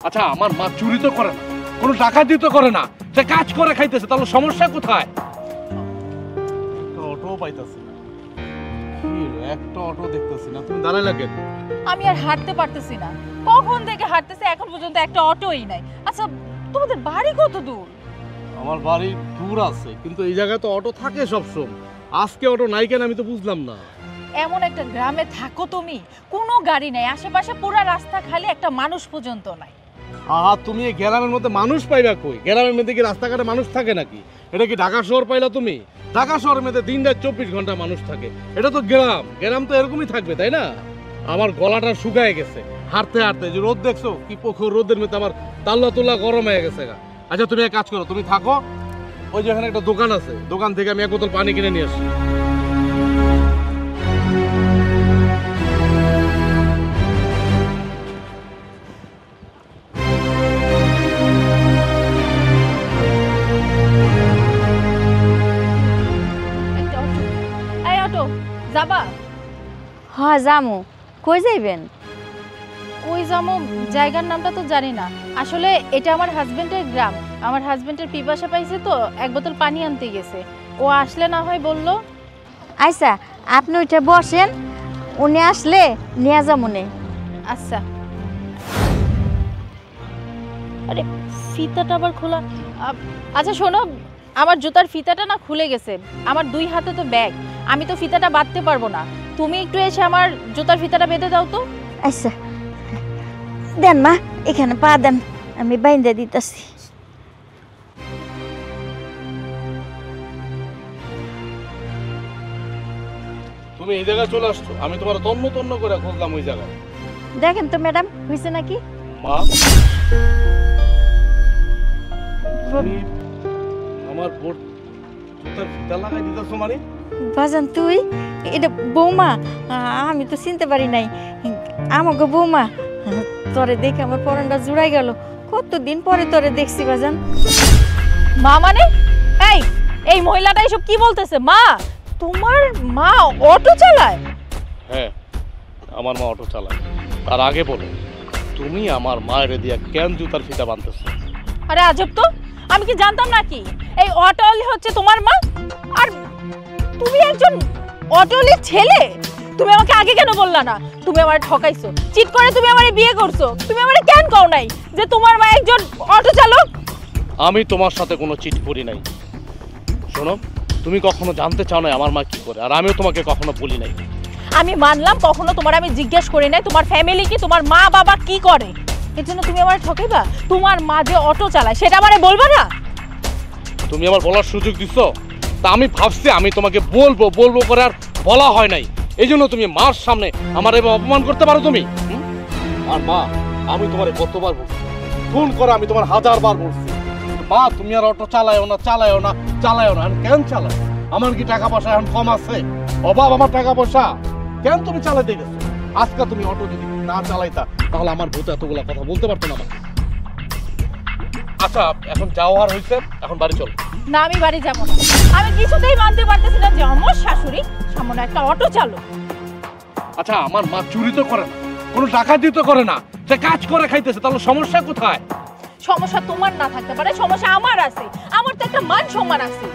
আচ্ছা আমার মা চুরি তো করে না, কোনো ডাকাতি তো করে না, সে কাজ করে খাইতেছে, তাহলে সমস্যা কোথায়? অটো পাইতেছি না, একটা অটো দেখতেছি না, তুমি দাঁড়ায় লাগেন। আমি আর হাঁটতে পারতেছি না, কখন থেকে হাঁটতেছি এখন পর্যন্ত একটা অটোই নাই। আচ্ছা তোমাদের বাড়ি কত দূর? আমার বাড়ি দূর আছে, কিন্তু এই জায়গায় তো অটো থাকে সবসময়, আজকে অটো নাই কেন আমি তো বুঝলাম না। এমন একটা গ্রামে থাকো তুমি, কোনো গাড়ি নাই, আশেপাশে পুরো রাস্তা খালি, একটা মানুষ পর্যন্ত নাই। আহা, তুমি এই গ্রামের মধ্যে মানুষ পাইবা কই? গ্রামের মধ্যে কি রাস্তাঘাটে মানুষ থাকে নাকি? এটা কি ঢাকা শহর পাইলা তুমি? ঢাকা শহরের মধ্যে দিন রাত 24 ঘন্টা মানুষ থাকে, এটা তো গ্রাম, গ্রাম তো এরকমই থাকবে তাই না? আমার গলাটা শুকায় গেছে হাঁটতে হাঁটতে, যে রোদ দেখছো কি প্রখর রোদের মধ্যে আমার তাল্লা তুল্লা গরম হয়ে গেছে গা। আচ্ছা তুমি এক কাজ করো, তুমি থাকো, ওই যে এখানে একটা দোকান আছে, দোকান থেকে আমি এক বোতল পানি কিনে নিয়ে আসি। একটা অটো, এই অটো যাবা? হ্যাঁ যামু। কই যাইবেন? ওই যাবো, জায়গার নামটা তো জানি না আসলে। এটা আমার হাজবেন্ডের গ্রাম, আমার হাজবেন্ডের পিপাসা পাইছে তো এক বোতল পানি আনতে গেছে, ও আসলে না হয় বললো। আচ্ছা আপনি ওইটা বসেন, উনি আসলে নিয়ে যামুনে। আচ্ছা। আরে ফিতাটা আবার খোলা। আচ্ছা শোনো, আমার জুতার ফিতাটা না খুলে গেছে, আমার 2 হাতে তো ব্যাগ, আমি তো ফিতাটা বাঁধতে পারবো না, তুমি একটু এসে আমার জুতার ফিতাটা বেঁধে দাও তো। আচ্ছা দেন মা, এখানে পা দেন, আমি বাইন্দা দিতেছি। তুমি এই জায়গায় চলে আসছো, আমি তোমার তন্ন তন্ন করে খুঁজলাম ওই জায়গায়। দেখেন তো ম্যাডাম হয়েছে নাকি? মা, তুমি আমার বোট জুতার ফিতা লাগাই দিতেছো মানে? বাজান তুই, এটা বৌমা, আমি তো চিনতে পারি নাই, আমাকে বৌমা। তোরে দেখে আমার পরানটা জুড়াই গেল, কতদিন পরে তোরে দেখছি বাজান। মা মানে? এই এই মহিলাটা এসব কি বলতেছে? মা, তোমার মা অটো চালায়? হ্যাঁ, আমার মা অটো চালায়। তার আগে বলো, তুমি আমার মায়ের দিয়া কেন জুতার ফিতা বাঁধতেছো? আরে আজব তো, আমি কি জানতাম নাকি এই অটোলি হচ্ছে তোমার মা? আর তুমি একজন অটোলির ছেলে, তুমি আমাকে আগে কেন বললা না? তুমি আমারে ঠকাইছো, চিট করে তুমি আমারে বিয়ে করছো, তুমি আমারে কেন কও নাই যে তোমার মা একজন অটো চালক? আমি তোমার সাথে কোনো চিট করি নাই। শোনো, তুমি কখনো জানতে চাও না আমার মা কি করে, আর আমিও তোমাকে কখনো বলি নাই। আমি মানলাম কখনো তোমার আমি জিজ্ঞেস করি নাই তোমার ফ্যামিলি কি, তোমার মা বাবা কি করে, এর জন্য তুমি আমারে ঠকাইবা? তোমার মা যে অটো চালায় সেটা আমারে বলবা না? তুমি আমার বলার সুযোগ দিছো, তা আমি ভাবছি আমি তোমাকে বলবো বলবো করে আর বলা হয় নাই, এই জন্য তুমি মার সামনে আমার এবার অপমান করতে পারো তুমি? আর মা, আমি তোমার কতবার বলছি, ফোন করে আমি তোমার 1000 বার বলছি, মা তুমি আর অটো চালায়ও না চালায়ও না চালায়ও না। কেন চালাও? আমার কি টাকা পয়সা এখন কম আছে? অভাব আমার টাকা পয়সা, কেন তুমি চালাইতে গেছো? আজকে তুমি অটো যদি না চালাইতা তাহলে আমার ভূত এতগুলা কথা বলতে পারতো না আমাকে। আচ্ছা এখন যাওয়ার হয়েছে, এখন বাড়ি চল। না আমি বাড়ি যাবো না, আমি কিছুতেই মানতে পারতেছি না যে আমার শাশুড়ি সামনে একটা অটো চালক। আচ্ছা আমার মা চুরি তো করে না, কোনো ডাকাতি তো করে না, সে কাজ করে খাইতেছে, তাহলে সমস্যা কোথায়? সমস্যা তোমার না থাকতে পারে, সমস্যা আমার আছে, আমার তো একটা মান সম্মান আছে।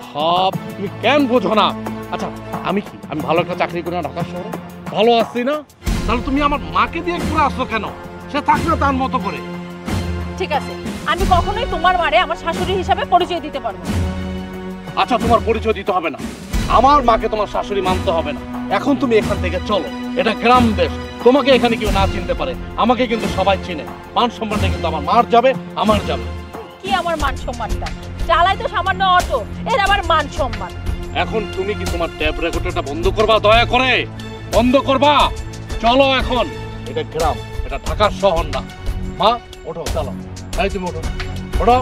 সব তুমি কেন বোঝো না? আচ্ছা আমি কি, আমি ভালো একটা চাকরি করি না ঢাকা শহরে, ভালো আছি না, তাহলে তুমি আমার মাকে দিয়ে ঘুরে আসছো কেন? সে থাক না তার মতো করে। ঠিক আছে, আমি কখনোই তোমার মারে আমার শাশুড়ি হিসাবে পরিচয় দিতে পারবো না। আচ্ছা তোমার পরিচয় দিতে হবে না, আমার মাকে তোমার শাশুড়ি মানতে হবে না, এখন তুমি এখান থেকে চলো, এটা গ্রাম দেশ, তোমাকে এখানে কেউ না চিনতে পারে, আমাকে কিন্তু সবাই চিনে, মান সম্মানটা কিন্তু আমার মার যাবে, আমার যাবে। কি আমার মান সম্মানটা? চালাই তো সামান্য অটো, এর আবার মান সম্মান? এখন তুমি কি তোমার ট্যাপ রেকর্ডারটা বন্ধ করবা? দয়া করে বন্ধ করবা, চলো এখন, এটা গ্রাম, এটা ঢাকার শহর না। মা ওঠো, চলো, তাই তুমি ওঠো, ওঠো।